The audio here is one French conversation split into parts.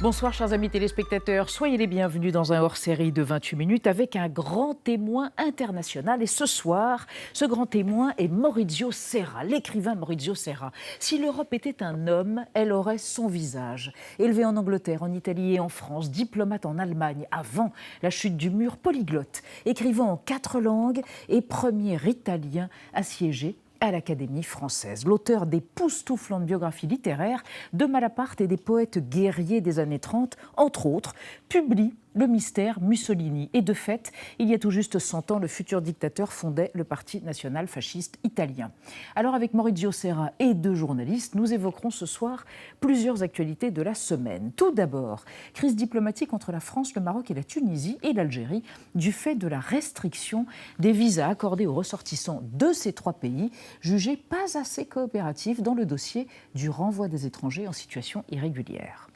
Bonsoir chers amis téléspectateurs, soyez les bienvenus dans un hors-série de 28 minutes avec un grand témoin international. Et ce soir, ce grand témoin est Maurizio Serra, l'écrivain Maurizio Serra. Si l'Europe était un homme, elle aurait son visage. Élevé en Angleterre, en Italie et en France, diplomate en Allemagne avant la chute du mur, polyglotte, écrivant en 4 langues et premier italien à siéger à l'Académie française. L'auteur d'époustouflantes biographies littéraires de Malaparte et des poètes guerriers des années 30, entre autres, publie Le mystère Mussolini. Et de fait, il y a tout juste 100 ans, le futur dictateur fondait le Parti national fasciste italien. Alors avec Maurizio Serra et 2 journalistes, nous évoquerons ce soir plusieurs actualités de la semaine. Tout d'abord, crise diplomatique entre la France, le Maroc et la Tunisie et l'Algérie du fait de la restriction des visas accordés aux ressortissants de ces 3 pays, jugés pas assez coopératifs dans le dossier du renvoi des étrangers en situation irrégulière.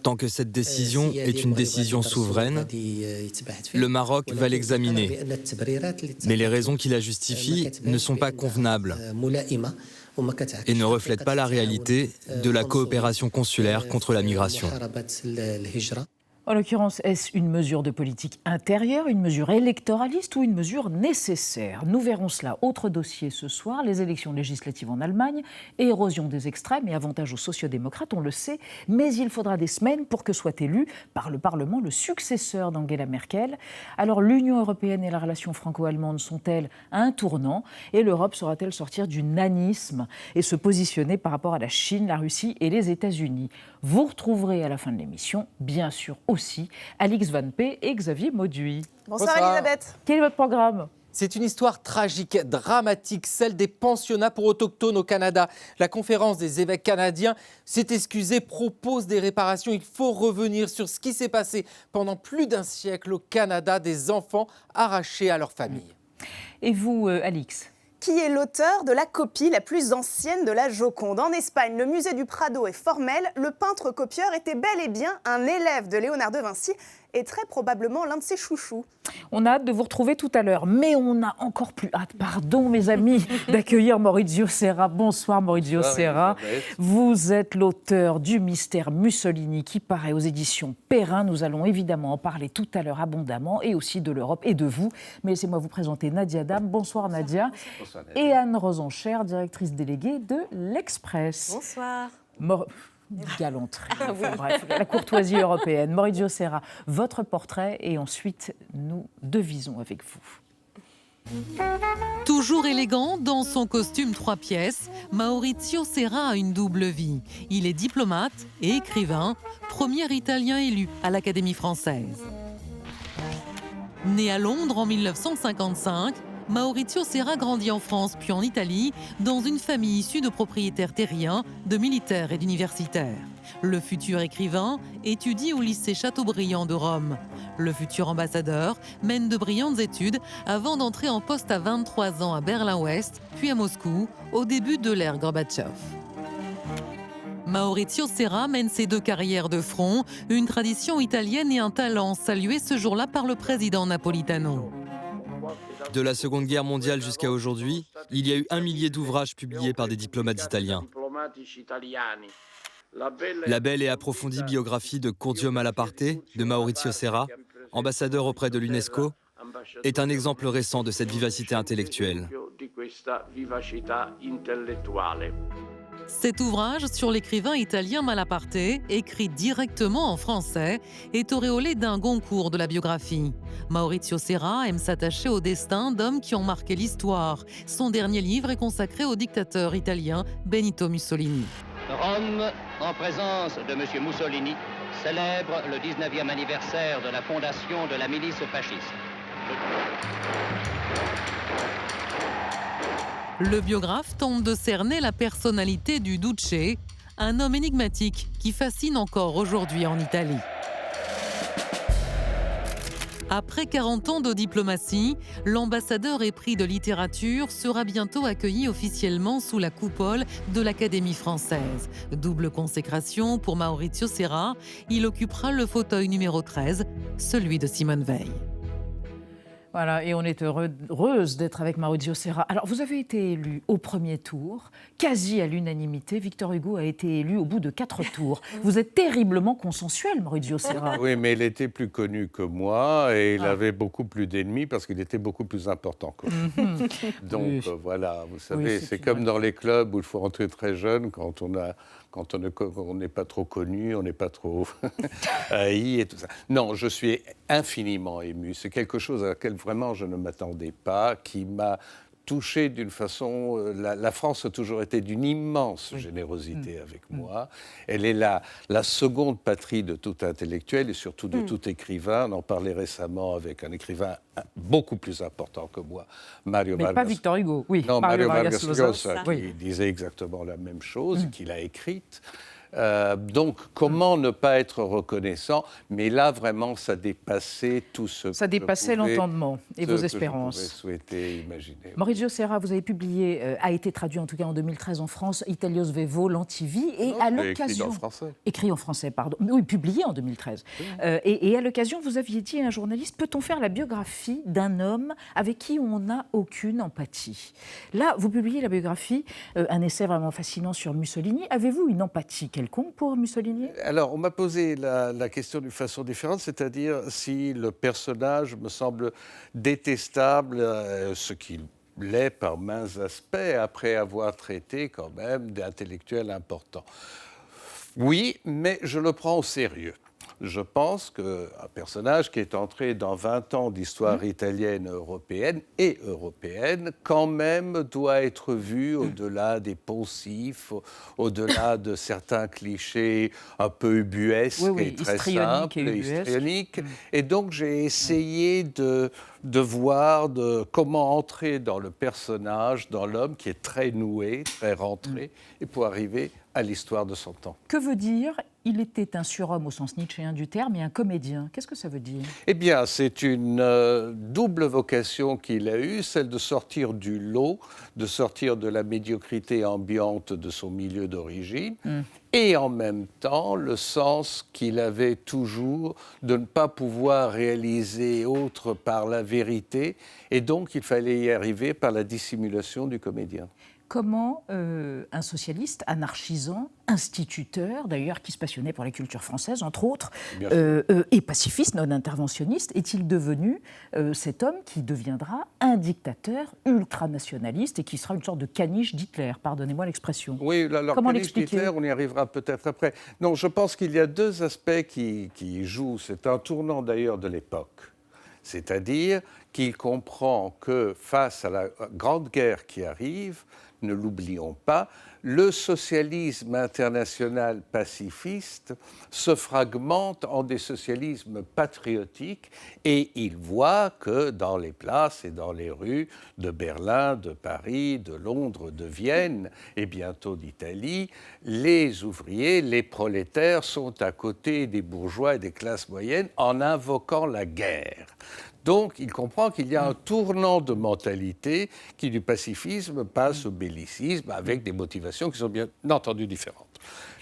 Tant que cette décision est une décision souveraine, le Maroc va l'examiner. Mais les raisons qui la justifient ne sont pas convenables et ne reflètent pas la réalité de la coopération consulaire contre la migration. En l'occurrence, est-ce une mesure de politique intérieure, une mesure électoraliste ou une mesure nécessaire? Nous verrons cela. Autre dossier ce soir, les élections législatives en Allemagne, érosion des extrêmes et avantage aux sociodémocrates, on le sait, mais il faudra des semaines pour que soit élu par le Parlement le successeur d'Angela Merkel. Alors l'Union européenne et la relation franco-allemande sont-elles à un tournant? Et l'Europe saura-t-elle sortir du nanisme et se positionner par rapport à la Chine, la Russie et les États-Unis? Vous retrouverez à la fin de l'émission, bien sûr, aussi Alix Van P et Xavier Mauduit. Bonsoir Elisabeth. Quel est votre programme ? C'est une histoire tragique, dramatique, celle des pensionnats pour autochtones au Canada. La conférence des évêques canadiens s'est excusée, propose des réparations. Il faut revenir sur ce qui s'est passé pendant plus d'1 siècle au Canada, des enfants arrachés à leur famille. Et vous, Alix ? Qui est l'auteur de la copie la plus ancienne de la Joconde? En Espagne, le musée du Prado est formel. Le peintre copieur était bel et bien un élève de Léonard de Vinci et très probablement l'un de ses chouchous. On a hâte de vous retrouver tout à l'heure, mais on a encore plus hâte, pardon mes amis, d'accueillir Maurizio Serra. Bonsoir Maurizio Serra. Vous êtes l'auteur du mystère Mussolini qui paraît aux éditions Perrin. Nous allons évidemment en parler tout à l'heure abondamment et aussi de l'Europe et de vous. Mais laissez-moi vous présenter Nadia Dame. Bonsoir Nadia. Bonsoir, Nadia. Et Anne Rosencher, directrice déléguée de l'Express. Bonsoir. Galanterie, enfin, bref, la courtoisie européenne. Maurizio Serra, votre portrait et ensuite nous devisons avec vous. Toujours élégant dans son costume 3 pièces, Maurizio Serra a une double vie. Il est diplomate et écrivain, premier Italien élu à l'Académie française. Né à Londres en 1955, Maurizio Serra grandit en France puis en Italie dans une famille issue de propriétaires terriens, de militaires et d'universitaires. Le futur écrivain étudie au lycée Chateaubriand de Rome. Le futur ambassadeur mène de brillantes études avant d'entrer en poste à 23 ans à Berlin-Ouest, puis à Moscou, au début de l'ère Gorbatchev. Maurizio Serra mène ses 2 carrières de front, une tradition italienne et un talent salué ce jour-là par le président Napolitano. De la Seconde Guerre mondiale jusqu'à aujourd'hui, il y a eu 1 millier d'ouvrages publiés par des diplomates italiens. La belle et approfondie biographie de Curzio Malaparte, de Maurizio Serra, ambassadeur auprès de l'UNESCO, est un exemple récent de cette vivacité intellectuelle. Cet ouvrage sur l'écrivain italien Malaparte, écrit directement en français, est auréolé d'un Goncourt de la biographie. Maurizio Serra aime s'attacher au destin d'hommes qui ont marqué l'histoire. Son dernier livre est consacré au dictateur italien Benito Mussolini. Rome, en présence de M. Mussolini, célèbre le 19e anniversaire de la fondation de la milice fasciste. Le biographe tente de cerner la personnalité du Duce, un homme énigmatique qui fascine encore aujourd'hui en Italie. Après 40 ans de diplomatie, l'ambassadeur et prix de littérature sera bientôt accueilli officiellement sous la coupole de l'Académie française. Double consécration pour Maurizio Serra, il occupera le fauteuil numéro 13, celui de Simone Veil. Voilà, et on est heureuse d'être avec Maurizio Serra. Alors, vous avez été élu au premier tour, quasi à l'unanimité. Victor Hugo a été élu au bout de 4 tours. Vous êtes terriblement consensuel, Maurizio Serra. Oui, mais il était plus connu que moi et il avait beaucoup plus d'ennemis parce qu'il était beaucoup plus important que moi. Donc voilà, vous savez, c'est comme dans les clubs où il faut rentrer très jeune quand on n'est pas trop connu, on n'est pas trop haï et tout ça. Non, je suis infiniment ému. C'est quelque chose à laquelle vraiment je ne m'attendais pas, qui m'a touché d'une façon... La France a toujours été d'une immense générosité avec moi. Elle est la seconde patrie de tout intellectuel et surtout de tout écrivain. On en parlait récemment avec un écrivain beaucoup plus important que moi, Mario Vargas. Mais pas Victor Hugo, oui. Non, Mario Vargas Llosa, qui disait exactement la même chose, qu'il a écrite. Donc, comment ne pas être reconnaissant? Mais là, vraiment, ça dépassait tout ce Ça dépassait l'entendement et vos espérances. Je pouvais souhaiter, imaginer. Maurizio Serra, vous avez publié, a été traduit en tout cas en 2013 en France, Italio Svevo, l'Antivie, et à l'occasion... Écrit en français. Écrit en français, pardon. Oui, publié en 2013. Oui. Et à l'occasion, vous aviez dit à un journaliste, peut-on faire la biographie d'un homme avec qui on n'a aucune empathie? Là, vous publiez la biographie, un essai vraiment fascinant sur Mussolini. Avez-vous une empathie quelconque pour Mussolini? Alors, on m'a posé la question d'une façon différente, c'est-à-dire si le personnage me semble détestable, ce qu'il l'est par maints aspects, après avoir traité quand même d'intellectuels importants. Oui, mais je le prends au sérieux. Je pense qu'un personnage qui est entré dans 20 ans d'histoire italienne, européenne, quand même doit être vu au-delà des poncifs, au-delà de certains clichés un peu ubuesques et très simples, histrioniques. Et donc j'ai essayé de voir comment entrer dans le personnage, dans l'homme qui est très noué, très rentré, et pour arriver à l'histoire de son temps. Que veut dire « il était un surhomme » au sens nietzschéen du terme et un comédien? Qu'est-ce que ça veut dire? Eh bien, c'est une double vocation qu'il a eue, celle de sortir du lot, de sortir de la médiocrité ambiante de son milieu d'origine, et en même temps, le sens qu'il avait toujours de ne pas pouvoir réaliser autre par la vérité, et donc il fallait y arriver par la dissimulation du comédien. Comment un socialiste anarchisant, instituteur, d'ailleurs, qui se passionnait pour la culture française, entre autres, et pacifiste, non interventionniste, est-il devenu cet homme qui deviendra un dictateur ultranationaliste et qui sera une sorte de caniche d'Hitler, pardonnez-moi l'expression? Oui, alors comment caniche d'Hitler, on y arrivera peut-être après. Non, je pense qu'il y a deux aspects qui jouent. C'est un tournant d'ailleurs de l'époque. C'est-à-dire qu'il comprend que face à la grande guerre qui arrive, ne l'oublions pas, le socialisme international pacifiste se fragmente en des socialismes patriotiques et il voit que dans les places et dans les rues de Berlin, de Paris, de Londres, de Vienne et bientôt d'Italie, les ouvriers, les prolétaires sont à côté des bourgeois et des classes moyennes en invoquant la guerre. Donc, il comprend qu'il y a un tournant de mentalité qui, du pacifisme, passe au bellicisme avec des motivations qui sont bien entendu différentes.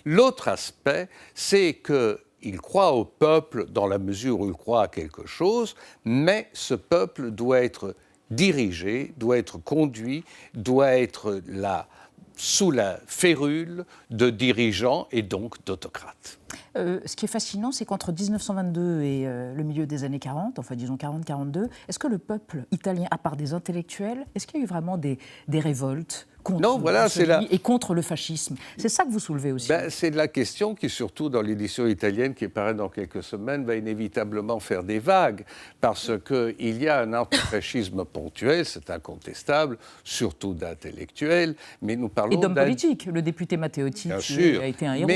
L'autre aspect, c'est qu'il croit au peuple dans la mesure où il croit à quelque chose, mais ce peuple doit être dirigé, doit être conduit, doit être là, sous la férule de dirigeants et donc d'autocrates. Ce qui est fascinant, c'est qu'entre 1922 et le milieu des années 40, enfin disons 40-42, est-ce que le peuple italien, à part des intellectuels, est-ce qu'il y a eu vraiment des révoltes contre Mussolini et contre le fascisme? C'est ça que vous soulevez aussi. C'est la question qui, surtout dans l'édition italienne qui paraît dans quelques semaines, va inévitablement faire des vagues, parce qu'il y a un antifascisme ponctuel, c'est incontestable, surtout d'intellectuels, mais nous parlons... Et d'hommes politiques, le député Matteotti a été un héros.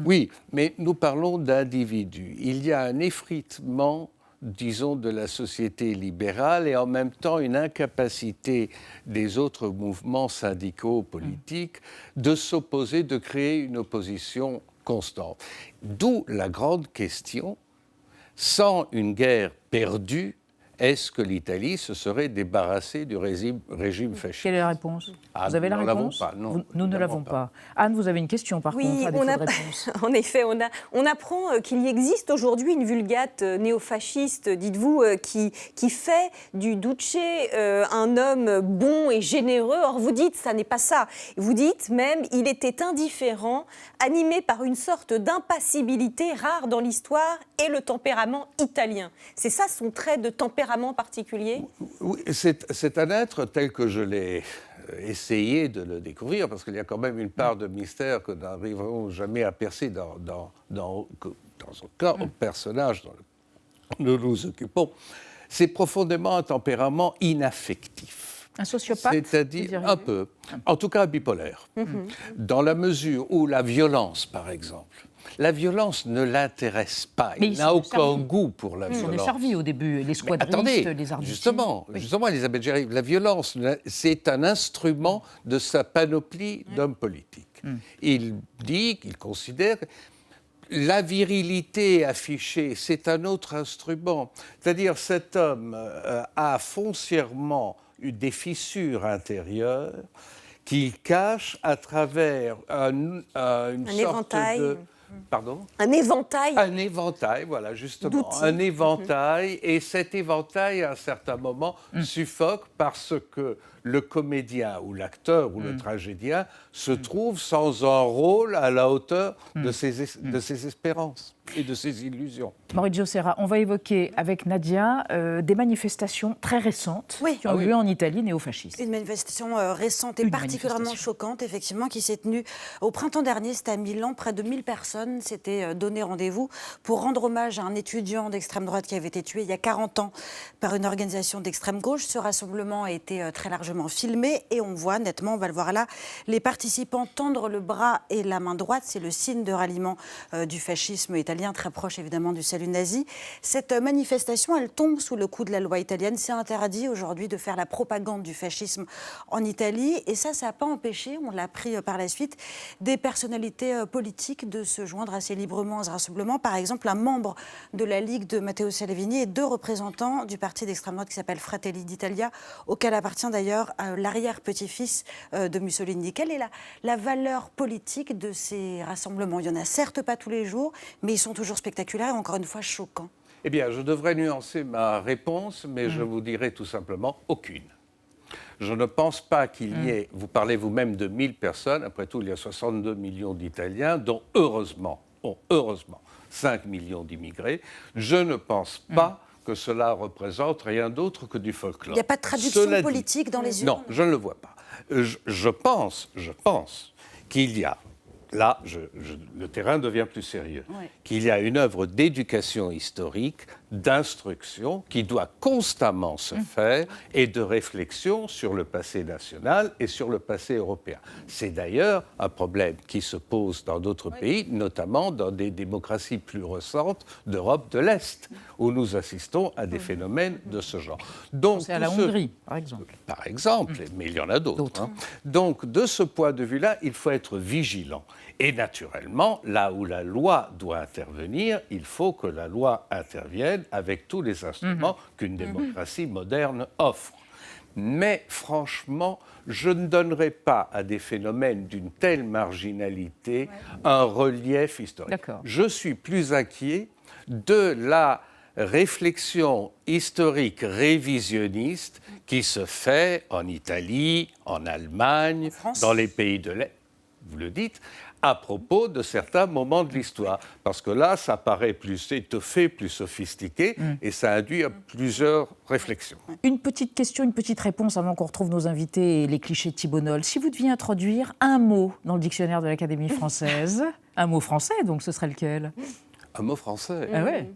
Oui, mais nous parlons d'individus. Il y a un effritement, disons, de la société libérale et en même temps une incapacité des autres mouvements syndicaux politiques de s'opposer, de créer une opposition constante. D'où la grande question, sans une guerre perdue, est-ce que l'Italie se serait débarrassée du régime fasciste? Quelle est la réponse? Vous avez la réponse? Pas, non, nous ne l'avons pas. Anne, vous avez une question par contre à défaut de réponse. En effet, on apprend qu'il y existe aujourd'hui une vulgate néofasciste, dites-vous, qui fait du Duce un homme bon et généreux. Or, vous dites, ça n'est pas ça. Vous dites même, il était indifférent, animé par une sorte d'impassibilité rare dans l'histoire et le tempérament italien. C'est ça son trait de tempérament particulier? Oui, c'est un être tel que je l'ai essayé de le découvrir, parce qu'il y a quand même une part de mystère que nous n'arriverons jamais à percer dans son cas, au personnage dont nous nous occupons. C'est profondément un tempérament inaffectif. Un sociopathe? C'est-à-dire un peu, en tout cas bipolaire, dans la mesure où la violence, par exemple, la violence ne l'intéresse pas. Il n'a aucun goût pour la violence. On est servi au début, les squadristes, les arbitres. Justement, Elisabeth Gérive, la violence, c'est un instrument de sa panoplie d'hommes politiques. Il dit, il considère que la virilité affichée, c'est un autre instrument. C'est-à-dire, cet homme a foncièrement eu des fissures intérieures qu'il cache à travers une sorte éventail. Pardon ? Un éventail. Un éventail, voilà, justement. Un éventail, et cet éventail, à un certain moment, suffoque parce que le comédien ou l'acteur ou le tragédien se trouve sans un rôle à la hauteur de ses espérances et de ses illusions. Maurizio Serra, on va évoquer avec Nadia des manifestations très récentes qui ont eu lieu en Italie néofasciste. Une manifestation récente et particulièrement choquante, effectivement, qui s'est tenue au printemps dernier. C'était à Milan. Près de 1000 personnes s'étaient donné rendez-vous pour rendre hommage à un étudiant d'extrême droite qui avait été tué il y a 40 ans par une organisation d'extrême gauche. Ce rassemblement a été très largement filmé et on voit nettement, on va le voir là, les participants tendre le bras et la main droite. C'est le signe de ralliement du fascisme italien, très proche évidemment du salut nazi. Cette manifestation, elle tombe sous le coup de la loi italienne. C'est interdit aujourd'hui de faire la propagande du fascisme en Italie. Et ça n'a pas empêché, on l'a appris par la suite, des personnalités politiques de se joindre assez librement à ce rassemblement. Par exemple, un membre de la Ligue de Matteo Salvini et 2 représentants du parti d'extrême droite qui s'appelle Fratelli d'Italia, auquel appartient d'ailleurs l'arrière-petit-fils de Mussolini. Quelle est la valeur politique de ces rassemblements? Il n'y en a certes pas tous les jours, mais ils sont toujours spectaculaires et encore une fois choquants. Eh bien, je devrais nuancer ma réponse, mais je vous dirai tout simplement aucune. Je ne pense pas qu'il y ait, vous parlez vous-même de 1000 personnes, après tout il y a 62 millions d'Italiens, dont heureusement 5 millions d'immigrés. Je ne pense pas que cela représente rien d'autre que du folklore. Il n'y a pas de traduction politique dans les urnes? Non, je ne le vois pas. Je pense qu'il y a, là, le terrain devient plus sérieux, qu'il y a une œuvre d'éducation historique, d'instruction, qui doit constamment se faire, et de réflexion sur le passé national et sur le passé européen. C'est d'ailleurs un problème qui se pose dans d'autres pays, notamment dans des démocraties plus récentes d'Europe de l'Est, où nous assistons à des phénomènes de ce genre. Donc, c'est à la Hongrie, par exemple. Par exemple, mais il y en a d'autres. Hein. Donc, de ce point de vue-là, il faut être vigilant. Et naturellement, là où la loi doit intervenir, il faut que la loi intervienne avec tous les instruments qu'une démocratie moderne offre. Mais franchement, je ne donnerai pas à des phénomènes d'une telle marginalité un relief historique. D'accord. Je suis plus inquiet de la réflexion historique révisionniste qui se fait en Italie, en Allemagne, dans les pays de l'Est, vous le dites, à propos de certains moments de l'histoire. Parce que là, ça paraît plus étoffé, plus sophistiqué, et ça induit à plusieurs réflexions. Une petite question, une petite réponse avant qu'on retrouve nos invités et les clichés de Thibonol. Si vous deviez introduire un mot dans le dictionnaire de l'Académie française, un mot français, donc ce serait lequel? Un mot français? Ah ouais.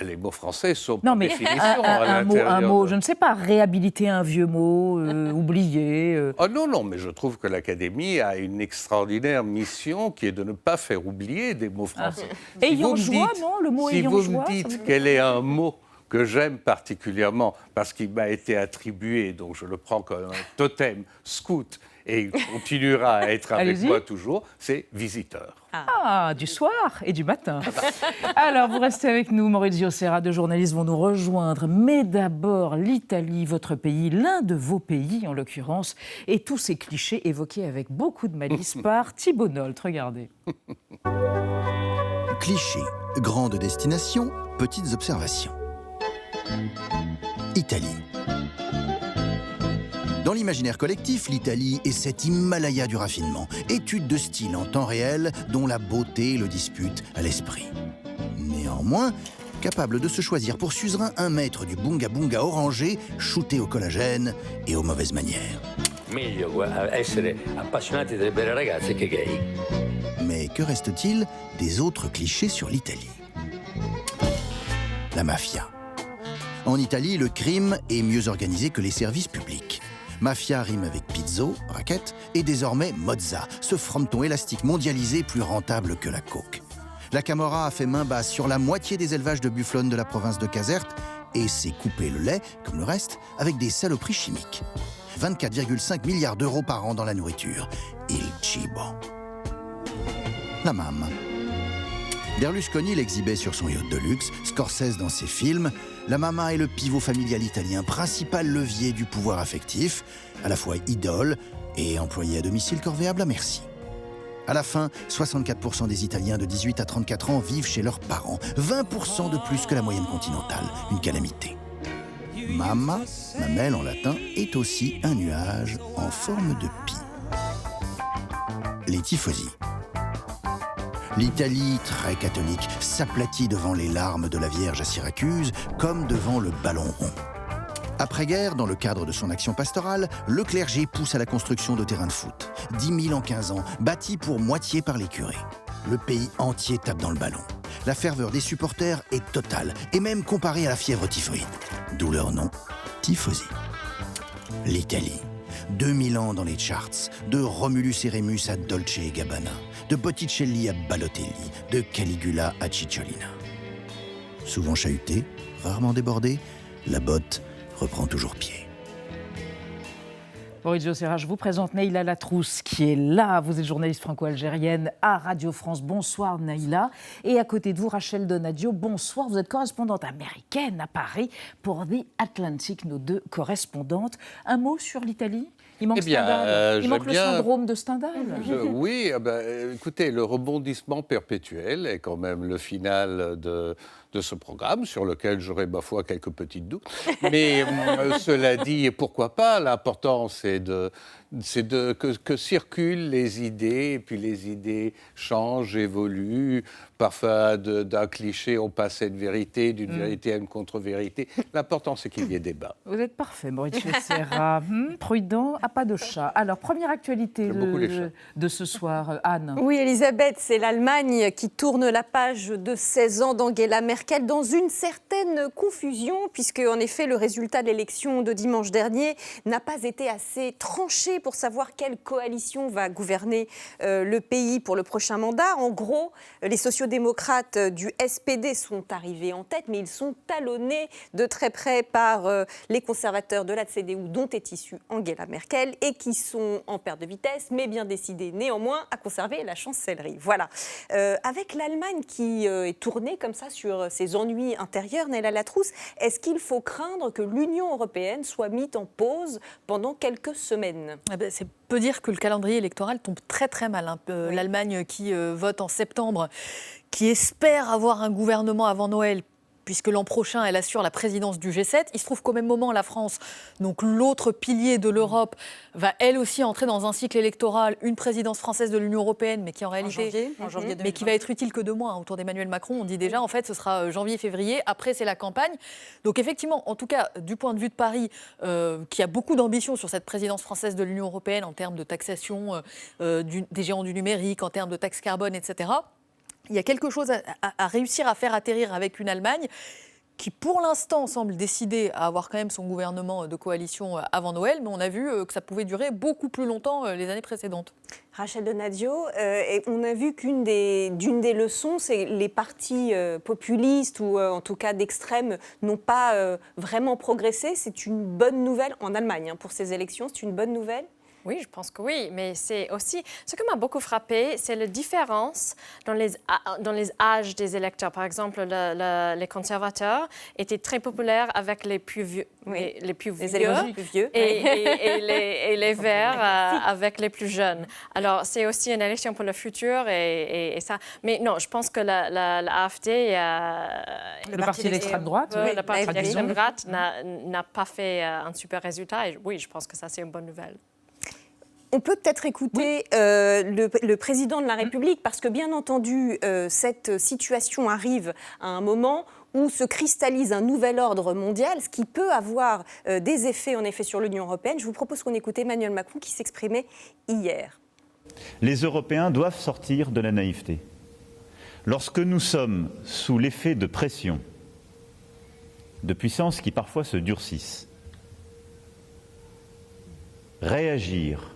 Les mots français sont non, par mais définition un mot, je ne sais pas, réhabiliter un vieux mot, oublier. Oh non, mais je trouve que l'Académie a une extraordinaire mission qui est de ne pas faire oublier des mots français. Ayant joie, non? Le mot ayant joie. Si vous me dites quel est un mot que j'aime particulièrement, parce qu'il m'a été attribué, donc je le prends comme un totem scout, et il continuera à être avec Allez-y. moi toujours, c'est visiteur. Ah, du soir et du matin. Alors, vous restez avec nous, Maurizio Serra, deux journalistes vont nous rejoindre. Mais d'abord, l'Italie, votre pays, l'un de vos pays en l'occurrence, et tous ces clichés évoqués avec beaucoup de malice par Thibault Nolte. Regardez. Cliché, grande destination, petites observations. Italie. Dans l'imaginaire collectif, l'Italie est cet Himalaya du raffinement, étude de style en temps réel dont la beauté le dispute à l'esprit. Néanmoins, capable de se choisir pour suzerain un maître du bunga-bunga orangé, shooté au collagène et aux mauvaises manières. Meglio essere appassionati delle belle ragazze che gay. Mais que reste-t-il des autres clichés sur l'Italie? La mafia. En Italie, le crime est mieux organisé que les services publics. Mafia rime avec pizzo, raquette, et désormais mozza, ce frometon élastique mondialisé plus rentable que la coke. La Camorra a fait main basse sur la moitié des élevages de bufflonnes de la province de Caserte et s'est coupé le lait, comme le reste, avec des saloperies chimiques. 24,5 milliards d'euros par an dans la nourriture. Il cibo. La Mama. Berlusconi l'exhibait sur son yacht de luxe, Scorsese dans ses films. La Mama est le pivot familial italien, principal levier du pouvoir affectif, à la fois idole et employé à domicile corvéable à merci. À la fin, 64% des Italiens de 18 à 34 ans vivent chez leurs parents, 20% de plus que la moyenne continentale, une calamité. Mama, mamelle en latin, est aussi un nuage en forme de pie. Les tifosi. L'Italie, très catholique, s'aplatit devant les larmes de la Vierge à Syracuse, comme devant le ballon rond. Après-guerre, dans le cadre de son action pastorale, le clergé pousse à la construction de terrains de foot. 10 000 en 15 ans, bâtis pour moitié par les curés. Le pays entier tape dans le ballon. La ferveur des supporters est totale, et même comparée à la fièvre typhoïde. D'où leur nom, tifosi. L'Italie. 2000 ans dans les charts, de Romulus et Rémus à Dolce et Gabbana, de Botticelli à Balotelli, de Caligula à Cicciolina. Souvent chahuté, rarement débordé, la botte reprend toujours pied. Maurizio Serra, je vous présente Neila Latrousse qui est là. Vous êtes journaliste franco-algérienne à Radio France. Bonsoir Neila. Et à côté de vous, Rachel Donadio. Bonsoir. Vous êtes correspondante américaine à Paris pour The Atlantic, nos deux correspondantes. Un mot sur l'Italie? Il manque Stendhal. Il manque le syndrome de Stendhal. Oui, écoutez, le rebondissement perpétuel est quand même le final de ce programme, sur lequel j'aurais, ma foi, quelques petites doutes. Mais cela dit, pourquoi pas? L'important, c'est que circulent les idées, et puis les idées changent, évoluent. Parfois, d'un cliché, on passe à une vérité, d'une vérité à une contre-vérité. L'important, c'est qu'il y ait débat. Vous êtes parfait, Maurizio Serra. Prudent, à pas de chat. Alors, première actualité de ce soir, Anne. Oui, Elisabeth, c'est l'Allemagne qui tourne la page de 16 ans d'Angela Merkel dans une certaine confusion, puisque, en effet, le résultat de l'élection de dimanche dernier n'a pas été assez tranché pour savoir quelle coalition va gouverner le pays pour le prochain mandat. En gros, les sociodémocrates du SPD sont arrivés en tête, mais ils sont talonnés de très près par les conservateurs de la CDU, dont est issue Angela Merkel, et qui sont en perte de vitesse, mais bien décidés néanmoins à conserver la chancellerie. Voilà. Avec l'Allemagne qui est tournée comme ça sur ses ennuis intérieurs, Neila Latrousse, est-ce qu'il faut craindre que l'Union européenne soit mise en pause pendant quelques semaines? C'est peu dire que le calendrier électoral tombe très très mal. Oui. L'Allemagne qui vote en septembre, qui espère avoir un gouvernement avant Noël, puisque l'an prochain, elle assure la présidence du G7. Il se trouve qu'au même moment, la France, donc l'autre pilier de l'Europe, va elle aussi entrer dans un cycle électoral, une présidence française de l'Union européenne, mais qui en réalité, en janvier mais qui va être utile que 2 mois autour d'Emmanuel Macron. On dit déjà, en fait, ce sera janvier-février. Après, c'est la campagne. Donc effectivement, en tout cas, du point de vue de Paris, qui a beaucoup d'ambition sur cette présidence française de l'Union européenne en termes de taxation des géants du numérique, en termes de taxe carbone, etc., il y a quelque chose à réussir à faire atterrir avec une Allemagne qui, pour l'instant, semble décidée à avoir quand même son gouvernement de coalition avant Noël, mais on a vu que ça pouvait durer beaucoup plus longtemps les années précédentes. Rachel Donadio, et on a vu d'une des leçons, c'est les partis populistes ou en tout cas d'extrême n'ont pas vraiment progressé. C'est une bonne nouvelle en Allemagne pour ces élections, c'est une bonne nouvelle? Oui, je pense que oui, mais c'est aussi... Ce qui m'a beaucoup frappé, c'est la différence dans les âges des électeurs. Par exemple, les conservateurs étaient très populaires avec les plus vieux, les plus vieux, et les verts avec les plus jeunes. Alors, c'est aussi une élection pour le futur et ça. Mais non, je pense que la AfD... le parti d'extrême droite. Le parti d'extrême droite n'a pas fait un super résultat. Et oui, je pense que ça, c'est une bonne nouvelle. On peut peut-être écouter le président de la République, parce que bien entendu, cette situation arrive à un moment où se cristallise un nouvel ordre mondial, ce qui peut avoir des effets en effet sur l'Union européenne. Je vous propose qu'on écoute Emmanuel Macron qui s'exprimait hier. Les Européens doivent sortir de la naïveté. Lorsque nous sommes sous l'effet de pression, de puissances qui parfois se durcissent, réagir,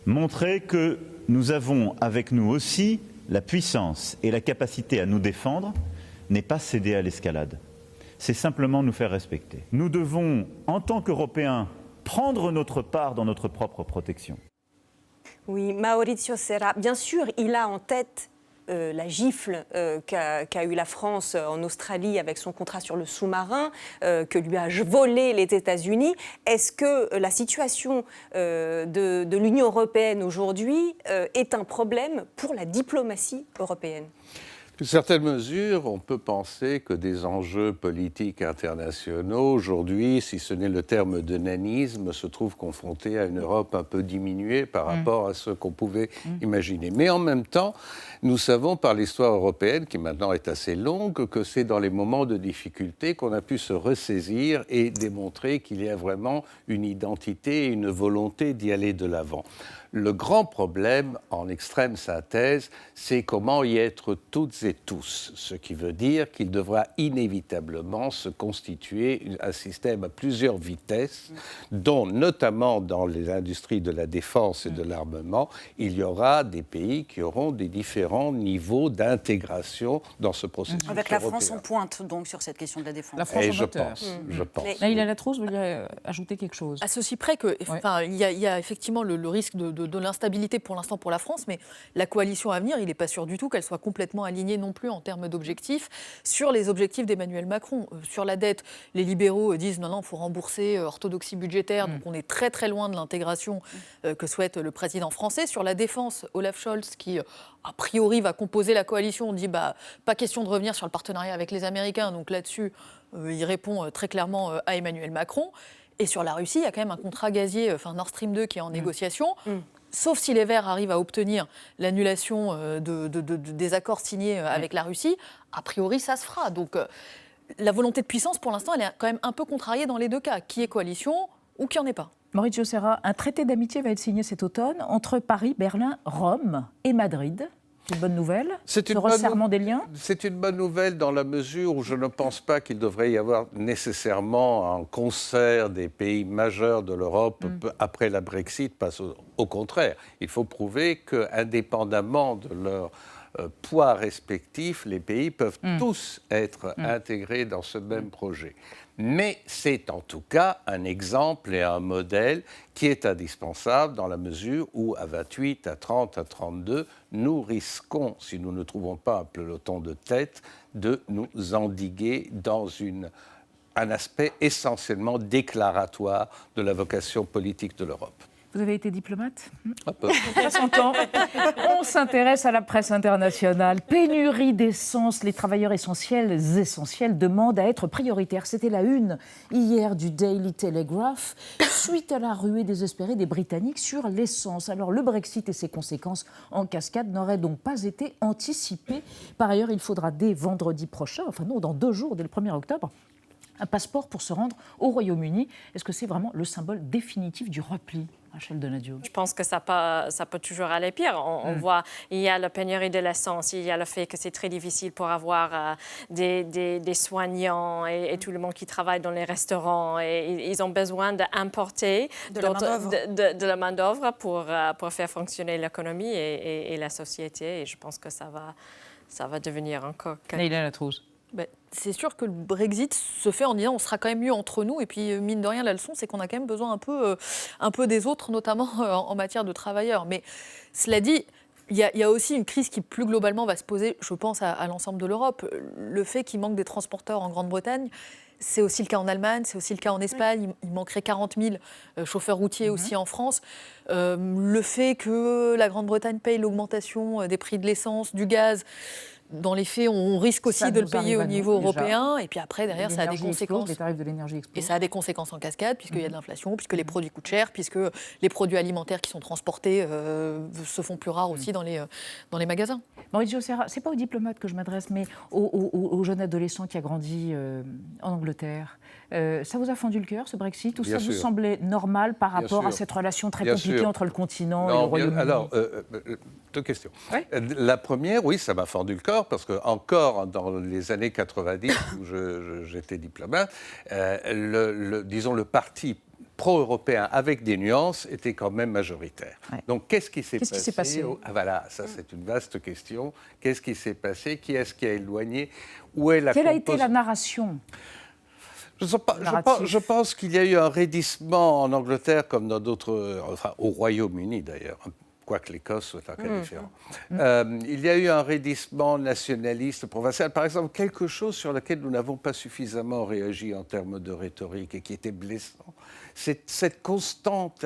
montrer que nous avons avec nous aussi la puissance et la capacité à nous défendre, n'est pas céder à l'escalade. C'est simplement nous faire respecter. Nous devons, en tant qu'Européens, prendre notre part dans notre propre protection. Oui, Maurizio Serra, bien sûr, il a en tête la gifle qu'a eu la France en Australie avec son contrat sur le sous-marin, que lui a volé les États-Unis. Est-ce que la situation de l'Union européenne aujourd'hui est un problème pour la diplomatie européenne ? Dans certaines mesures, on peut penser que des enjeux politiques internationaux, aujourd'hui, si ce n'est le terme de nanisme, se trouvent confrontés à une Europe un peu diminuée par rapport à ce qu'on pouvait imaginer. Mais en même temps, nous savons par l'histoire européenne, qui maintenant est assez longue, que c'est dans les moments de difficulté qu'on a pu se ressaisir et démontrer qu'il y a vraiment une identité et une volonté d'y aller de l'avant. Le grand problème, en extrême synthèse, c'est comment y être toutes et tous, ce qui veut dire qu'il devra inévitablement se constituer un système à plusieurs vitesses, dont notamment dans les industries de la défense et de l'armement, il y aura des pays qui auront des différents niveaux d'intégration dans ce processus. Avec la France en pointe, donc, sur cette question de la défense. La France en je moteur. pense. Naïla Latrousse, vous vouliez ajouter quelque chose ? À ceci près que, il y a effectivement le risque de l'instabilité pour l'instant pour la France, mais la coalition à venir, il n'est pas sûr du tout qu'elle soit complètement alignée non plus en termes d'objectifs sur les objectifs d'Emmanuel Macron. Sur la dette, les libéraux disent non, il faut rembourser, orthodoxie budgétaire, donc on est très très loin de l'intégration que souhaite le président français. Sur la défense, Olaf Scholz, qui a priori va composer la coalition, on dit pas question de revenir sur le partenariat avec les Américains, donc là-dessus, il répond très clairement à Emmanuel Macron. Et sur la Russie, il y a quand même un contrat gazier, Nord Stream 2, qui est en négociation. Sauf si les Verts arrivent à obtenir l'annulation des accords signés avec la Russie, a priori, ça se fera. Donc, la volonté de puissance, pour l'instant, elle est quand même un peu contrariée dans les deux cas, qui est coalition ou qui n'en est pas. Maurizio Serra, un traité d'amitié va être signé cet automne entre Paris, Berlin, Rome et Madrid. C'est une bonne nouvelle, ce resserrement des liens ? C'est une bonne nouvelle dans la mesure où je ne pense pas qu'il devrait y avoir nécessairement un concert des pays majeurs de l'Europe après la Brexit. Au contraire, il faut prouver qu'indépendamment de leur poids respectifs, les pays peuvent tous être intégrés dans ce même projet. Mais c'est en tout cas un exemple et un modèle qui est indispensable dans la mesure où, à 28, à 30, à 32, nous risquons, si nous ne trouvons pas un peloton de tête, de nous endiguer dans un aspect essentiellement déclaratoire de la vocation politique de l'Europe. Vous avez été diplomate ? Un peu. On s'entend. On s'intéresse à la presse internationale. Pénurie d'essence. Les travailleurs essentiels demandent à être prioritaires. C'était la une hier du Daily Telegraph, suite à la ruée désespérée des Britanniques sur l'essence. Alors le Brexit et ses conséquences en cascade n'auraient donc pas été anticipés. Par ailleurs, il faudra dès vendredi prochain, dans 2 jours, dès le 1er octobre, un passeport pour se rendre au Royaume-Uni. Est-ce que c'est vraiment le symbole définitif du repli ? Rachel Donadio. Je pense que ça peut toujours aller pire. On voit, il y a la pénurie de l'essence, il y a le fait que c'est très difficile pour avoir des soignants et tout le monde qui travaille dans les restaurants. Et ils ont besoin d'importer de la main-d'œuvre pour faire fonctionner l'économie et la société. Et je pense que ça va devenir encore... Naïla Latrousse. C'est sûr que le Brexit se fait en disant on sera quand même mieux entre nous. Et puis, mine de rien, la leçon, c'est qu'on a quand même besoin un peu des autres, notamment en matière de travailleurs. Mais cela dit, il y a aussi une crise qui, plus globalement, va se poser, je pense, à l'ensemble de l'Europe. Le fait qu'il manque des transporteurs en Grande-Bretagne, c'est aussi le cas en Allemagne, c'est aussi le cas en Espagne. Il manquerait 40 000 chauffeurs routiers aussi en France. Le fait que la Grande-Bretagne paye l'augmentation des prix de l'essence, du gaz, dans les faits, on risque aussi de le payer au niveau européen. Et puis après, derrière, ça a des conséquences. Les tarifs de l'énergie explosent. Et ça a des conséquences en cascade, puisqu'il y a de l'inflation, puisque les produits coûtent cher, puisque les produits alimentaires qui sont transportés se font plus rares aussi dans les magasins. Maurizio Serra, ce n'est pas aux diplomates que je m'adresse, mais au jeune adolescent qui a grandi en Angleterre. Ça vous a fendu le cœur, ce Brexit, ou ça vous semblait normal par rapport à cette relation très compliquée entre le continent et le Royaume-Uni? Alors, deux questions. Ouais. La première, oui, ça m'a fendu le corps, parce que encore dans les années 90, où j'étais diplomate, disons le parti pro-européen avec des nuances était quand même majoritaire. Ouais. Donc qu'est-ce qui s'est passé voilà, ça c'est une vaste question. Qu'est-ce qui s'est passé? Qui est-ce qui a éloigné? Où est la Quelle a été la narration? Je pense qu'il y a eu un raidissement en Angleterre comme dans d'autres, enfin au Royaume-Uni d'ailleurs, quoique l'Écosse soit un cas différent. Il y a eu un raidissement nationaliste, provincial, par exemple, quelque chose sur lequel nous n'avons pas suffisamment réagi en termes de rhétorique et qui était blessant. C'est cette constante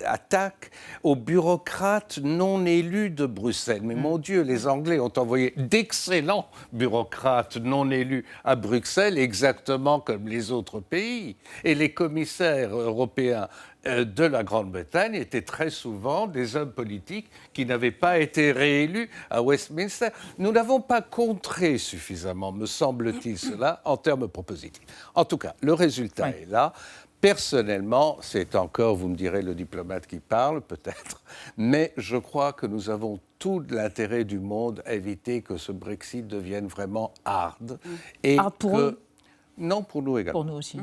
attaque aux bureaucrates non élus de Bruxelles. Mais mon Dieu, les Anglais ont envoyé d'excellents bureaucrates non élus à Bruxelles, exactement comme les autres pays. Et les commissaires européens de la Grande-Bretagne étaient très souvent des hommes politiques qui n'avaient pas été réélus à Westminster. Nous n'avons pas contré suffisamment, me semble-t-il, cela en termes propositifs. En tout cas, le résultat est là. Personnellement, c'est encore, vous me direz, le diplomate qui parle, peut-être, mais je crois que nous avons tout l'intérêt du monde à éviter que ce Brexit devienne vraiment hard. Et pour eux ? Non, pour nous également. Pour nous aussi.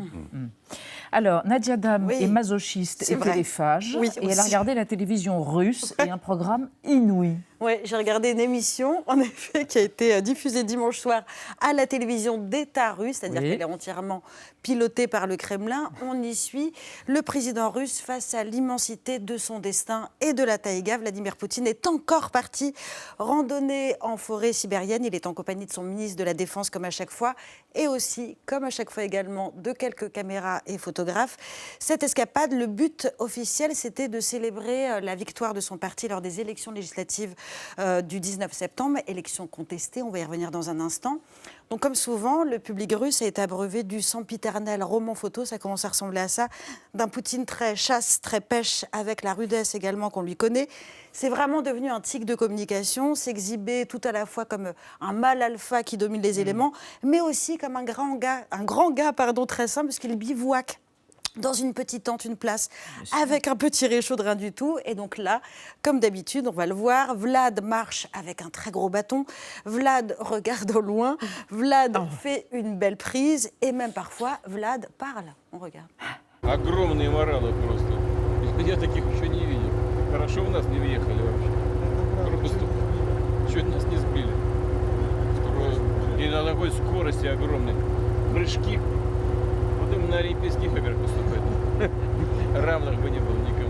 Alors, Nadia Dam est masochiste et téléphage, et elle a regardé la télévision russe et un programme inouï. Oui, j'ai regardé une émission, en effet, qui a été diffusée dimanche soir à la télévision d'État russe, c'est-à-dire qu'elle est entièrement pilotée par le Kremlin. On y suit le président russe face à l'immensité de son destin et de la taïga. Vladimir Poutine est encore parti randonner en forêt sibérienne. Il est en compagnie de son ministre de la Défense, comme à chaque fois, et aussi, comme à chaque fois également, de quelques caméras et photographes. Cette escapade, le but officiel, c'était de célébrer la victoire de son parti lors des élections législatives du 19 septembre, élection contestée, on va y revenir dans un instant. Donc comme souvent, le public russe a été abreuvé du sempiternel roman photo, ça commence à ressembler à ça, d'un Poutine très chasse, très pêche, avec la rudesse également qu'on lui connaît. C'est vraiment devenu un tic de communication, s'exhiber tout à la fois comme un mâle alpha qui domine les éléments, mais aussi comme un grand gars très simple, parce qu'il bivouaque dans une petite tente, une place, avec un petit réchaud de rien du tout. Et donc là, comme d'habitude, on va le voir, Vlad marche avec un très gros bâton, Vlad regarde au loin, Vlad fait une belle prise, et même parfois, Vlad parle. On regarde. Огромный морал просто. Я таких еще не видел. Хорошо у нас не въехали вообще. Просто чуть нас не сбили. И на такой скорости огромной. Прыжки. Потом на Олимпийских играх поступать. Равных бы не было никому.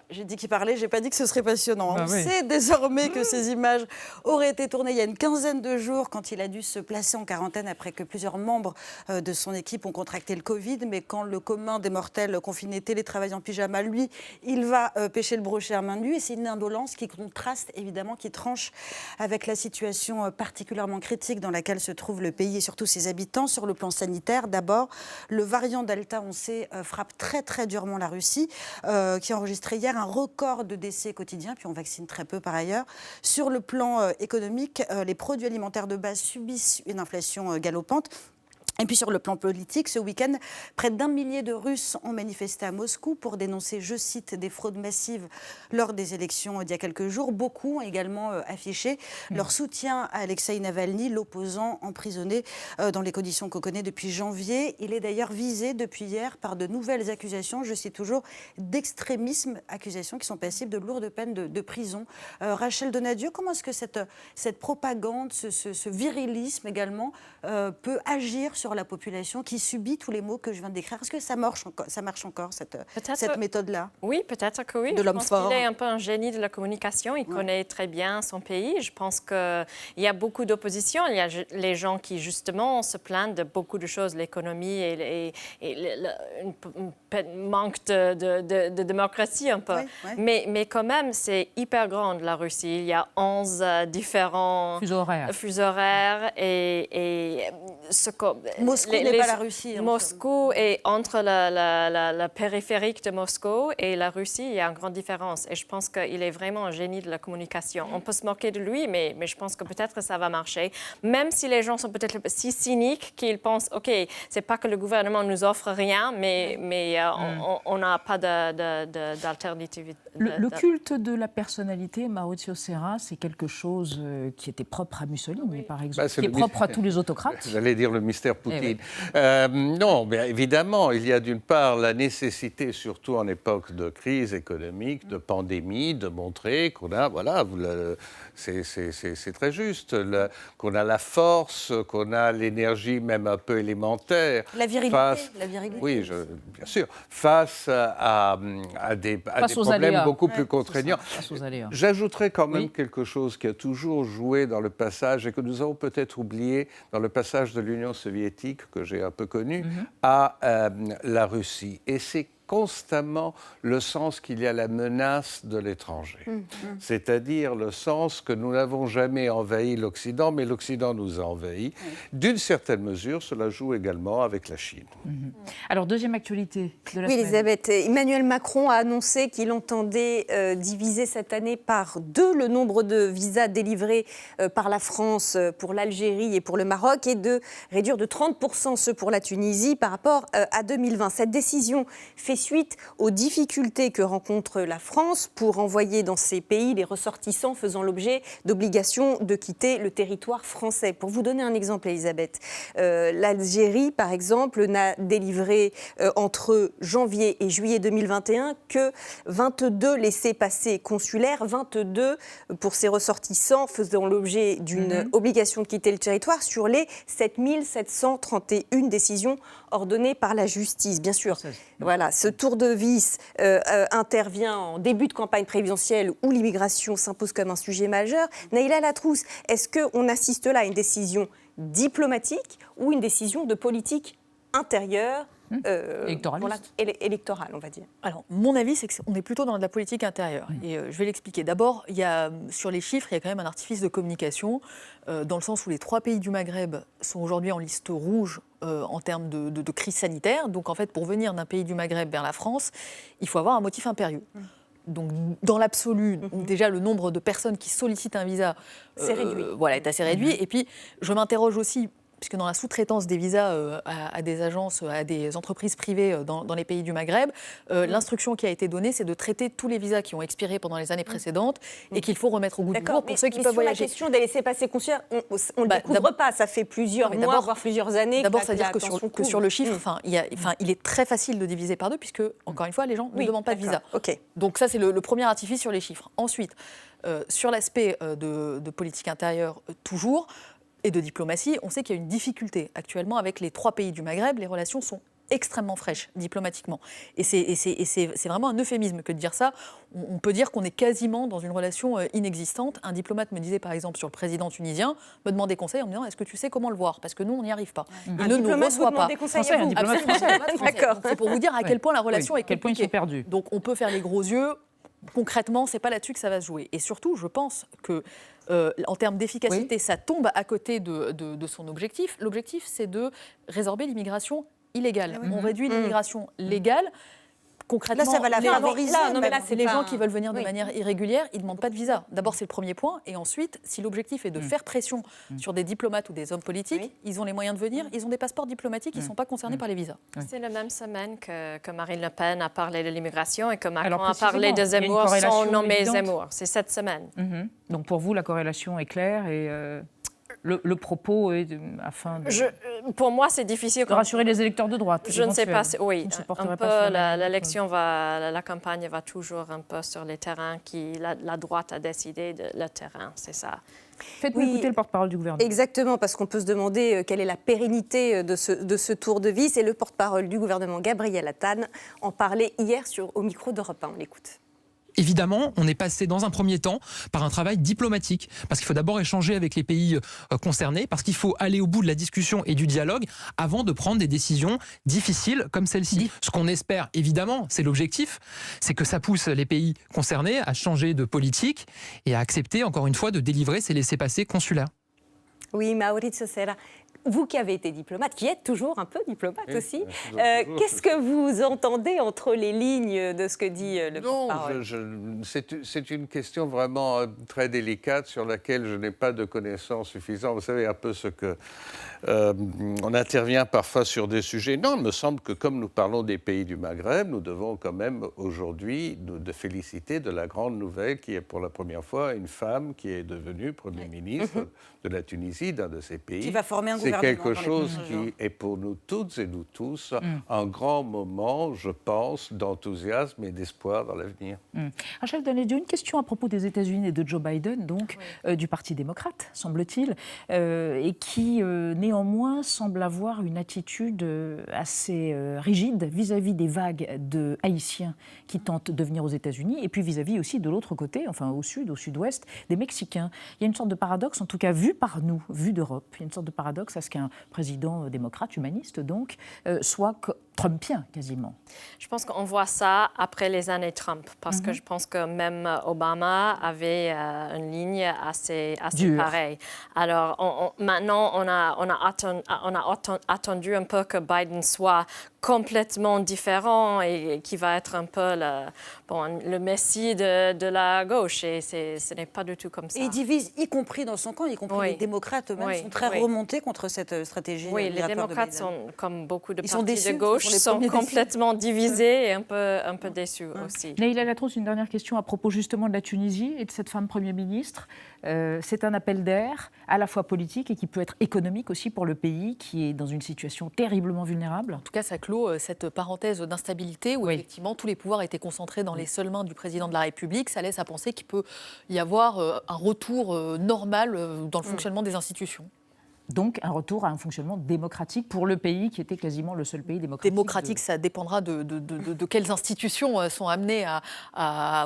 J'ai dit qu'il parlait, j'ai pas dit que ce serait passionnant. On sait désormais que ces images auraient été tournées il y a une quinzaine de jours quand il a dû se placer en quarantaine après que plusieurs membres de son équipe ont contracté le Covid. Mais quand le commun des mortels confinés télétravaille en pyjama, lui, il va pêcher le brochet à main nue. Et c'est une indolence qui contraste, évidemment, qui tranche avec la situation particulièrement critique dans laquelle se trouve le pays et surtout ses habitants. Sur le plan sanitaire, d'abord, le variant Delta, on sait, frappe très très durement la Russie, qui a enregistré hier un record de décès quotidiens, puis on vaccine très peu par ailleurs. Sur le plan économique, les produits alimentaires de base subissent une inflation galopante. Et puis sur le plan politique, ce week-end, près d'1 millier de Russes ont manifesté à Moscou pour dénoncer, je cite, des fraudes massives lors des élections d'il y a quelques jours. Beaucoup ont également affiché leur soutien à Alexeï Navalny, l'opposant emprisonné dans les conditions qu'on connaît depuis janvier. Il est d'ailleurs visé depuis hier par de nouvelles accusations, je cite toujours, d'extrémisme, accusations qui sont passibles de lourdes peines de prison. Rachel Donadieu, comment est-ce que cette propagande, ce virilisme également peut agir sur la population qui subit tous les maux que je viens de décrire? Est-ce que ça marche encore, cette méthode-là? Oui, peut-être que oui. De l'homme fort. Il est un peu un génie de la communication. Il connaît très bien son pays. Je pense qu'il y a beaucoup d'opposition. Il y a les gens qui, justement, se plaignent de beaucoup de choses, l'économie et manque de démocratie un peu. Mais quand même, c'est hyper grand, la Russie. Il y a 11 différents fuseaux horaires et Moscou n'est pas la Russie. Moscou est entre la périphérique de Moscou et la Russie. Il y a une grande différence. Et je pense qu'il est vraiment un génie de la communication. On peut se moquer de lui, mais je pense que peut-être ça va marcher. Même si les gens sont peut-être si cyniques qu'ils pensent, OK, c'est pas que le gouvernement nous offre rien, mais on n'a pas d'alternative. Le culte de la personnalité, Maurizio Serra, c'est quelque chose qui était propre à Mussolini, par exemple, qui est propre à tous les autocrates. J'allais dire le mystère Poutine. Non, bien évidemment, il y a d'une part la nécessité, surtout en époque de crise économique, de pandémie, de montrer qu'on a, voilà, c'est très juste, qu'on a la force, qu'on a l'énergie même un peu élémentaire. La virilité. Oui, bien sûr. Face à des problèmes beaucoup plus contraignants. J'ajouterais quand même quelque chose qui a toujours joué dans le passage et que nous avons peut-être oublié dans le passage de l'Union soviétique, que j'ai un peu connu, à la Russie. Et c'est constamment le sens qu'il y a la menace de l'étranger. C'est-à-dire le sens que nous n'avons jamais envahi l'Occident, mais l'Occident nous a envahis. D'une certaine mesure, cela joue également avec la Chine. Alors, deuxième actualité de la semaine. Elisabeth, Emmanuel Macron a annoncé qu'il entendait diviser cette année par 2 le nombre de visas délivrés par la France pour l'Algérie et pour le Maroc et de réduire de 30% ceux pour la Tunisie par rapport à 2020. Cette décision fait suite aux difficultés que rencontre la France pour envoyer dans ces pays les ressortissants faisant l'objet d'obligations de quitter le territoire français. Pour vous donner un exemple, Elisabeth, l'Algérie, par exemple, n'a délivré entre janvier et juillet 2021 que 22 laissez-passer consulaires, 22 pour ces ressortissants faisant l'objet d'une obligation de quitter le territoire sur les 7731 décisions ordonnées par la justice. Bien sûr, voilà, ce tour de vis intervient en début de campagne présidentielle où l'immigration s'impose comme un sujet majeur. Naïla Latrousse, est-ce qu'on assiste là à une décision diplomatique ou une décision de politique intérieure électorale, on va dire? Alors, mon avis, c'est qu'on est plutôt dans de la politique intérieure. Et je vais l'expliquer. D'abord, sur les chiffres, il y a quand même un artifice de communication, dans le sens où les 3 pays du Maghreb sont aujourd'hui en liste rouge en termes de crise sanitaire. Donc, en fait, pour venir d'un pays du Maghreb vers la France, il faut avoir un motif impérieux. Donc, dans l'absolu, déjà, le nombre de personnes qui sollicitent un visa est assez réduit. Et puis, je m'interroge aussi, puisque dans la sous-traitance des visas à des agences, à des entreprises privées dans les pays du Maghreb, l'instruction qui a été donnée, c'est de traiter tous les visas qui ont expiré pendant les années précédentes et qu'il faut remettre au goût du jour pour ceux qui peuvent voyager. La question des laissez-passer consulaires, on ne le découvre pas, ça fait plusieurs mois, voire plusieurs années. D'abord, c'est-à-dire que sur le chiffre, il est très facile de diviser par 2, puisque, encore une fois, les gens ne demandent pas de visa. Donc ça, c'est le premier artifice sur les chiffres. Ensuite, sur l'aspect de politique intérieure, toujours, et de diplomatie, on sait qu'il y a une difficulté actuellement avec les 3 pays du Maghreb. Les relations sont extrêmement fraîches, diplomatiquement. Et c'est vraiment un euphémisme que de dire ça. On peut dire qu'on est quasiment dans une relation inexistante. Un diplomate me disait, par exemple, sur le président tunisien, me demandait conseil en me disant « Est-ce que tu sais comment le voir » Parce que nous, on n'y arrive pas. Il ne nous reçoit pas. Un diplomate français. D'accord. C'est pour vous dire à quel point la relation est compliquée. À quel point ils sont perdus. Donc, on peut faire les gros yeux. Concrètement, ce n'est pas là-dessus que ça va se jouer. Et surtout, je pense que en termes d'efficacité, ça tombe à côté de son objectif. L'objectif, c'est de résorber l'immigration illégale. On réduit l'immigration légale. concrètement, là, ça va la favoriser. Là, c'est les gens qui veulent venir de manière irrégulière, ils ne demandent pas de visa. D'abord, c'est le premier point. Et ensuite, si l'objectif est de faire pression sur des diplomates ou des hommes politiques, ils ont les moyens de venir, ils ont des passeports diplomatiques, ils ne sont pas concernés par les visas. C'est la même semaine que Marine Le Pen a parlé de l'immigration et que Macron a parlé de Zemmour sans nommer Zemmour. C'est cette semaine. Donc pour vous, la corrélation est claire et le propos est afin de... Pour moi, c'est difficile. De rassurer les électeurs de droite. Je ne sais pas. Oui, un peu, la campagne va toujours un peu sur les terrains la droite a décidé le terrain, c'est ça. Faites-nous écouter le porte-parole du gouvernement. Exactement, parce qu'on peut se demander quelle est la pérennité de ce tour de vis. Et le porte-parole du gouvernement, Gabriel Attal, en parlait hier au micro d'Europe 1. On l'écoute. Évidemment, on est passé dans un premier temps par un travail diplomatique, parce qu'il faut d'abord échanger avec les pays concernés, parce qu'il faut aller au bout de la discussion et du dialogue avant de prendre des décisions difficiles comme celle-ci. Ce qu'on espère, évidemment, c'est l'objectif, c'est que ça pousse les pays concernés à changer de politique et à accepter, encore une fois, de délivrer ces laissez-passer consulaires. Oui, Maurizio Serra. Vous qui avez été diplomate, qui êtes toujours un peu diplomate aussi, qu'est-ce que vous entendez entre les lignes de ce que dit le porte-parole ? C'est une question vraiment très délicate sur laquelle je n'ai pas de connaissances suffisantes. Vous savez, un peu ce que... on intervient parfois sur des sujets. Non, il me semble que comme nous parlons des pays du Maghreb, nous devons quand même aujourd'hui nous féliciter de la grande nouvelle qui est pour la première fois une femme qui est devenue Premier ministre de la Tunisie, d'un de ces pays. Qui va former un gouvernement. C'est quelque chose qui est pour nous toutes et nous tous un grand moment, je pense, d'enthousiasme et d'espoir dans l'avenir. Rachel Danedio, une question à propos des États-Unis et de Joe Biden, donc du Parti démocrate, semble-t-il, et qui néanmoins semble avoir une attitude assez rigide vis-à-vis des vagues de Haïtiens qui tentent de venir aux États-Unis, et puis vis-à-vis aussi de l'autre côté, enfin au sud, au sud-ouest, des Mexicains. Il y a une sorte de paradoxe, en tout cas vu par nous, vu d'Europe, il y a une sorte de paradoxe à ce qu'un président démocrate, humaniste donc, soit trumpien quasiment. Je pense qu'on voit ça après les années Trump, parce que je pense que même Obama avait une ligne assez pareille. Alors maintenant, on a attendu un peu que Biden soit complètement différent et qui va être un peu le messie de la gauche. Et ce n'est pas du tout comme ça. Et il divise, y compris dans son camp, y compris les démocrates eux-mêmes sont très remontés contre cette stratégie. Oui, les démocrates sont, comme beaucoup de partis de gauche, sont complètement divisés et un peu déçus aussi. Neila Latrousse, une dernière question à propos justement de la Tunisie et de cette femme Premier ministre. C'est un appel d'air à la fois politique et qui peut être économique aussi pour le pays qui est dans une situation terriblement vulnérable. En tout cas, ça clôt cette parenthèse d'instabilité où effectivement tous les pouvoirs étaient concentrés dans les seules mains du président de la République. Ça laisse à penser qu'il peut y avoir un retour normal dans le fonctionnement des institutions. Donc un retour à un fonctionnement démocratique pour le pays qui était quasiment le seul pays démocratique. Démocratique, ça dépendra de quelles institutions sont amenées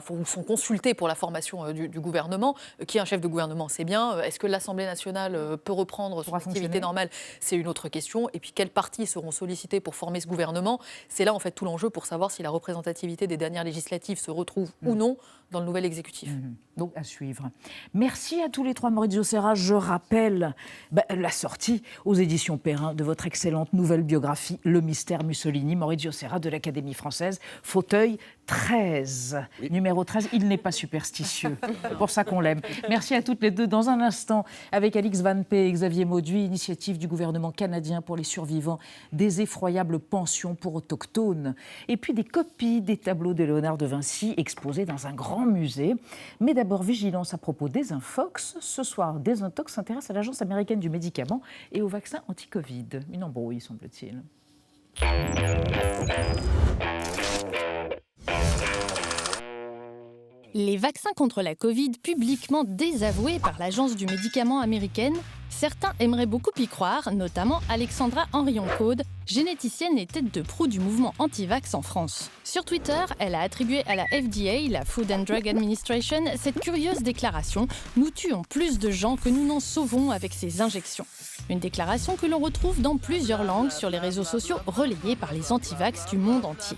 ou sont consultées pour la formation du gouvernement. Qui est un chef de gouvernement, c'est bien. Est-ce que l'Assemblée nationale peut reprendre son activité normale ? C'est une autre question. Et puis quels partis seront sollicités pour former ce gouvernement ? C'est là en fait tout l'enjeu pour savoir si la représentativité des dernières législatives se retrouve ou non dans le nouvel exécutif. Donc à suivre. Merci à tous les trois. Maurizio Serra, je rappelle la sortie aux éditions Perrin de votre excellente nouvelle biographie Le Mystère Mussolini. Maurizio Serra de l'Académie française, fauteuil 13. Oui. Numéro 13, il n'est pas superstitieux. C'est pour ça qu'on l'aime. Merci à toutes les deux. Dans un instant, avec Alix Van Pé et Xavier Mauduit, initiative du gouvernement canadien pour les survivants des effroyables pensions pour autochtones. Et puis des copies des tableaux de Léonard de Vinci exposés dans un grand musée. Mais d'abord, vigilance à propos des Infox. Ce soir, Desintox s'intéresse à l'Agence américaine du médicament et au vaccin anti-Covid. Une embrouille, semble-t-il. Les vaccins contre la Covid publiquement désavoués par l'Agence du médicament américaine, certains aimeraient beaucoup y croire, notamment Alexandra Henrion-Caude, généticienne et tête de proue du mouvement anti-vax en France. Sur Twitter, elle a attribué à la FDA, la Food and Drug Administration, cette curieuse déclaration « Nous tuons plus de gens que nous n'en sauvons avec ces injections ». Une déclaration que l'on retrouve dans plusieurs langues sur les réseaux sociaux relayés par les anti-vax du monde entier.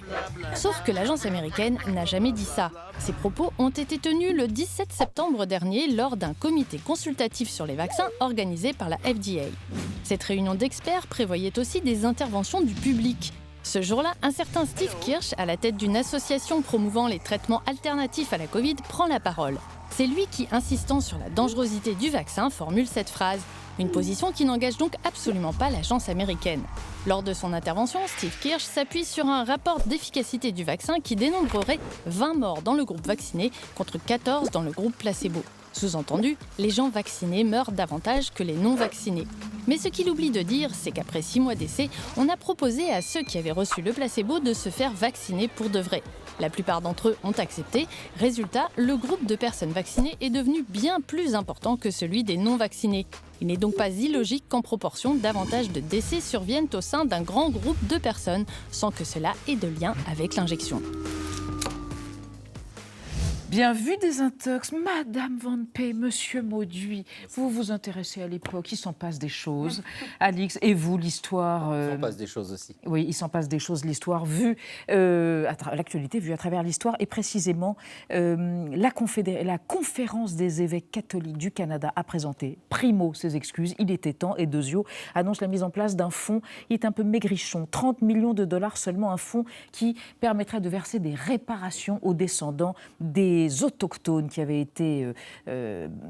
Sauf que l'agence américaine n'a jamais dit ça. Ces propos ont été tenus le 17 septembre dernier lors d'un comité consultatif sur les vaccins organisé par la FDA. Cette réunion d'experts prévoyait aussi des interventions du public. Ce jour-là, un certain Steve Kirsch, à la tête d'une association promouvant les traitements alternatifs à la Covid, prend la parole. C'est lui qui, insistant sur la dangerosité du vaccin, formule cette phrase. Une position qui n'engage donc absolument pas l'agence américaine. Lors de son intervention, Steve Kirsch s'appuie sur un rapport d'efficacité du vaccin qui dénombrerait 20 morts dans le groupe vacciné contre 14 dans le groupe placebo. Sous-entendu, les gens vaccinés meurent davantage que les non-vaccinés. Mais ce qu'il oublie de dire, c'est qu'après 6 mois d'essai, on a proposé à ceux qui avaient reçu le placebo de se faire vacciner pour de vrai. La plupart d'entre eux ont accepté. Résultat, le groupe de personnes vaccinées est devenu bien plus important que celui des non-vaccinés. Il n'est donc pas illogique qu'en proportion, davantage de décès surviennent au sein d'un grand groupe de personnes, sans que cela ait de lien avec l'injection. Bien vu des intox, Madame Van Pey, Monsieur Mauduit, vous vous intéressez à l'époque, il s'en passe des choses. Alix, et vous, l'histoire... Il s'en passe des choses aussi. Oui, il s'en passe des choses, l'histoire vue, l'actualité vue à travers l'histoire, et précisément la conférence des évêques catholiques du Canada a présenté, primo, ses excuses, il était temps, et Dezio annonce la mise en place d'un fonds, il est un peu maigrichon, 30 millions de dollars seulement, un fonds qui permettrait de verser des réparations aux descendants des autochtones qui avaient été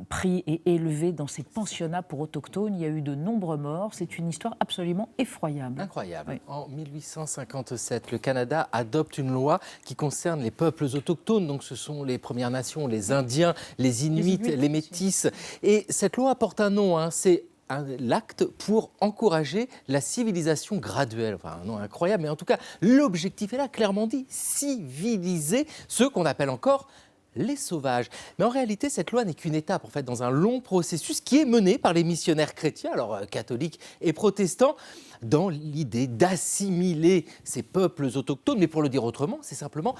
pris et élevés dans ces pensionnats pour autochtones. Il y a eu de nombreux morts. C'est une histoire absolument effroyable. Incroyable. Oui. En 1857, le Canada adopte une loi qui concerne les peuples autochtones. Donc ce sont les Premières Nations, les Indiens, les Inuits, les Métis. Et cette loi porte un nom, c'est l'acte pour encourager la civilisation graduelle. Enfin, un nom incroyable, mais en tout cas, l'objectif est là, clairement dit, civiliser ceux qu'on appelle encore les sauvages. Mais en réalité, cette loi n'est qu'une étape en fait, dans un long processus qui est mené par les missionnaires chrétiens, alors catholiques et protestants, dans l'idée d'assimiler ces peuples autochtones. Mais pour le dire autrement, c'est simplement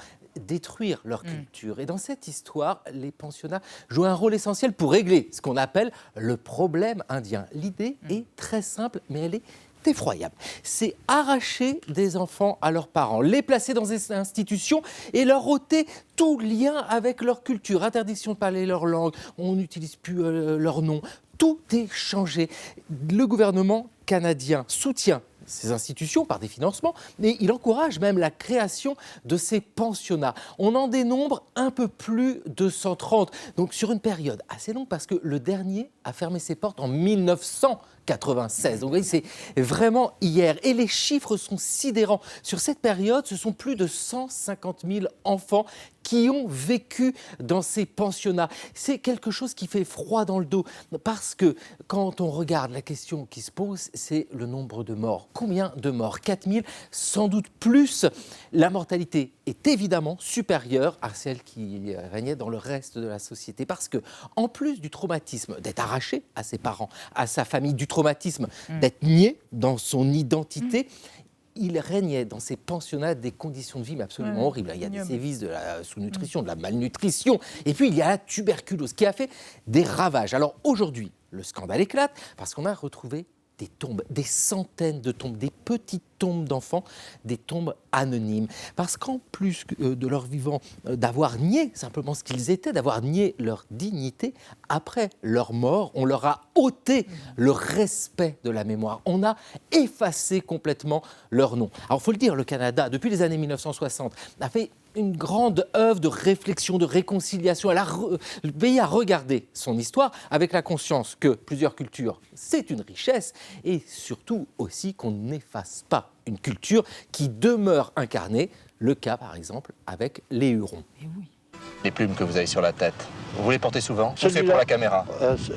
détruire leur culture. Et dans cette histoire, les pensionnats jouent un rôle essentiel pour régler ce qu'on appelle le problème indien. L'idée est très simple, mais elle est effroyable. C'est arracher des enfants à leurs parents, les placer dans des institutions et leur ôter tout lien avec leur culture. Interdiction de parler leur langue, on n'utilise plus leur nom. Tout est changé. Le gouvernement canadien soutient ces institutions par des financements, mais il encourage même la création de ces pensionnats. On en dénombre un peu plus de 130, donc sur une période assez longue, parce que le dernier a fermé ses portes en 1996. Donc vous voyez, c'est vraiment hier. Et les chiffres sont sidérants. Sur cette période, ce sont plus de 150 000 enfants qui ont vécu dans ces pensionnats. C'est quelque chose qui fait froid dans le dos, parce que quand on regarde la question qui se pose, c'est le nombre de morts. Combien de morts ? 4 000, sans doute plus. La mortalité est évidemment supérieure à celle qui régnait dans le reste de la société, parce que en plus du traumatisme d'être arraché à ses parents, à sa famille, du traumatisme d'être nié dans son identité, il régnait dans ces pensionnats des conditions de vie mais absolument horribles. Il y a des sévices de la sous-nutrition, de la malnutrition, et puis il y a la tuberculose qui a fait des ravages. Alors aujourd'hui, le scandale éclate parce qu'on a retrouvé des tombes, des centaines de tombes, des petites tombes d'enfants, des tombes anonymes. Parce qu'en plus de leur vivant, d'avoir nié simplement ce qu'ils étaient, d'avoir nié leur dignité, après leur mort, on leur a ôté le respect de la mémoire. On a effacé complètement leur nom. Alors il faut le dire, le Canada, depuis les années 1960, a fait une grande œuvre de réflexion, de réconciliation. Le pays a regardé son histoire avec la conscience que plusieurs cultures, c'est une richesse, et surtout aussi qu'on n'efface pas une culture qui demeure incarnée. Le cas, par exemple, avec les Hurons. Les plumes que vous avez sur la tête, vous les portez souvent? C'est pour la caméra.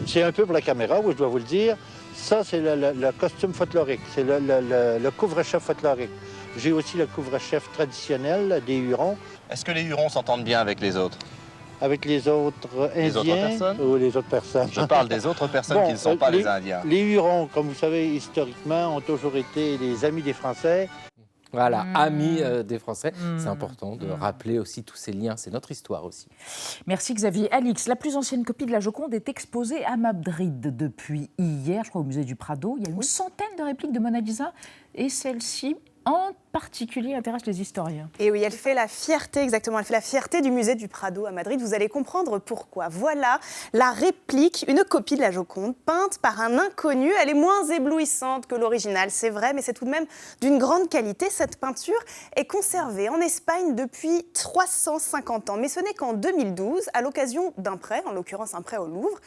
C'est un peu pour la caméra, oui, je dois vous le dire. Ça, c'est le costume folklorique, c'est le couvre-chef folklorique. J'ai aussi le couvre-chef traditionnel des Hurons. Est-ce que les Hurons s'entendent bien avec les autres? Avec les autres Indiens ou les autres personnes? Je parle des autres personnes qui ne sont pas les Indiens. Les Hurons, comme vous savez, historiquement, ont toujours été les amis des Français. Voilà, amis des Français. C'est important de rappeler aussi tous ces liens, c'est notre histoire aussi. Merci Xavier. Alix, la plus ancienne copie de la Joconde est exposée à Madrid depuis hier, je crois au musée du Prado. Il y a une centaine de répliques de Mona Lisa et celle-ci en particulier intéresse les historiens. Et oui, elle fait la fierté, exactement, elle fait la fierté du musée du Prado à Madrid. Vous allez comprendre pourquoi. Voilà la réplique, une copie de la Joconde, peinte par un inconnu. Elle est moins éblouissante que l'original, c'est vrai, mais c'est tout de même d'une grande qualité. Cette peinture est conservée en Espagne depuis 350 ans. Mais ce n'est qu'en 2012, à l'occasion d'un prêt, en l'occurrence un prêt au Louvre,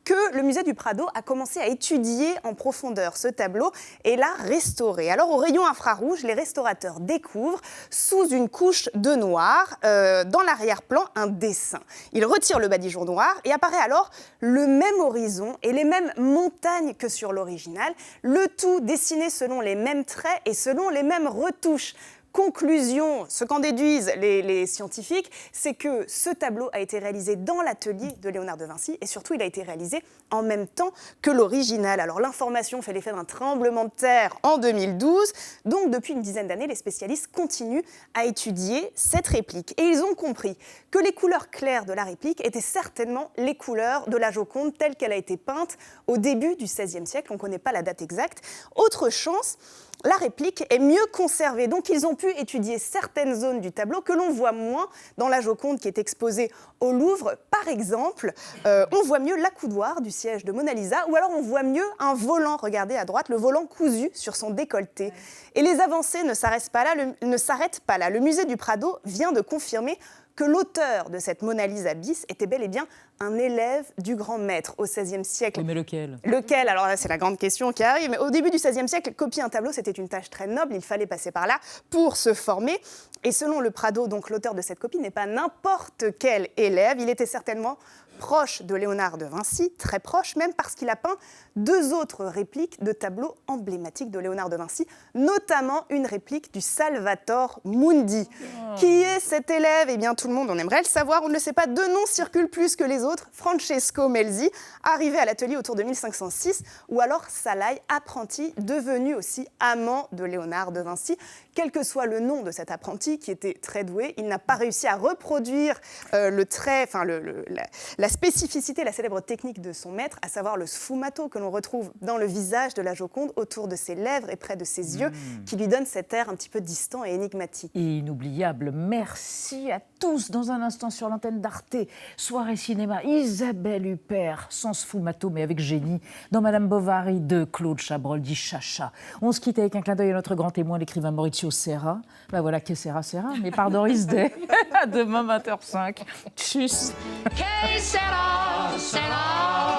que le musée du Prado a commencé à étudier en profondeur ce tableau et l'a restauré. Alors au rayon infrarouge, les restaurateurs découvrent sous une couche de noir, dans l'arrière-plan, un dessin. Ils retirent le badigeon noir et apparaît alors le même horizon et les mêmes montagnes que sur l'original, le tout dessiné selon les mêmes traits et selon les mêmes retouches. Conclusion, ce qu'en déduisent les scientifiques, c'est que ce tableau a été réalisé dans l'atelier de Léonard de Vinci et surtout il a été réalisé en même temps que l'original. Alors l'information fait l'effet d'un tremblement de terre en 2012, donc depuis une dizaine d'années, les spécialistes continuent à étudier cette réplique. Et ils ont compris que les couleurs claires de la réplique étaient certainement les couleurs de la Joconde telle qu'elle a été peinte au début du XVIe siècle, on ne connaît pas la date exacte. Autre chance, la réplique est mieux conservée, donc ils ont pu étudier certaines zones du tableau que l'on voit moins dans la Joconde qui est exposée au Louvre. Par exemple, on voit mieux l'accoudoir du siège de Mona Lisa, ou alors on voit mieux un volant, regardez à droite, le volant cousu sur son décolleté. Et les avancées ne s'arrêtent pas là. Le musée du Prado vient de confirmer que l'auteur de cette Mona Lisa bis était bel et bien un élève du grand maître au XVIe siècle. Oui, mais lequel ? Lequel ? Alors là, c'est la grande question qui arrive. Mais au début du XVIe siècle, copier un tableau, c'était une tâche très noble. Il fallait passer par là pour se former. Et selon le Prado, donc l'auteur de cette copie n'est pas n'importe quel élève. Il était certainement proche de Léonard de Vinci, très proche même, parce qu'il a peint 2 autres répliques de tableaux emblématiques de Léonard de Vinci, notamment une réplique du Salvator Mundi. Qui est cet élève ? Eh bien, tout le monde, on aimerait le savoir, on ne le sait pas. 2 noms circulent plus que les autres. Francesco Melzi, arrivé à l'atelier autour de 1506, ou alors Salai, apprenti, devenu aussi amant de Léonard de Vinci. Quel que soit le nom de cet apprenti, qui était très doué, il n'a pas réussi à reproduire la spécificité, la célèbre technique de son maître, à savoir le sfumato que l'on retrouve dans le visage de la Joconde, autour de ses lèvres et près de ses yeux, qui lui donne cet air un petit peu distant et énigmatique. Et inoubliable. Merci à tous. Dans un instant sur l'antenne d'Arte, soirée cinéma, Isabelle Huppert, sans sfumato mais avec génie, dans Madame Bovary de Claude Chabrol, dit Chacha. On se quitte avec un clin d'œil à notre grand témoin, l'écrivain Maurizio Serra. Ben voilà, que Serra, mais par Doris Day. À demain 20h05. Tchuss. Que será, será.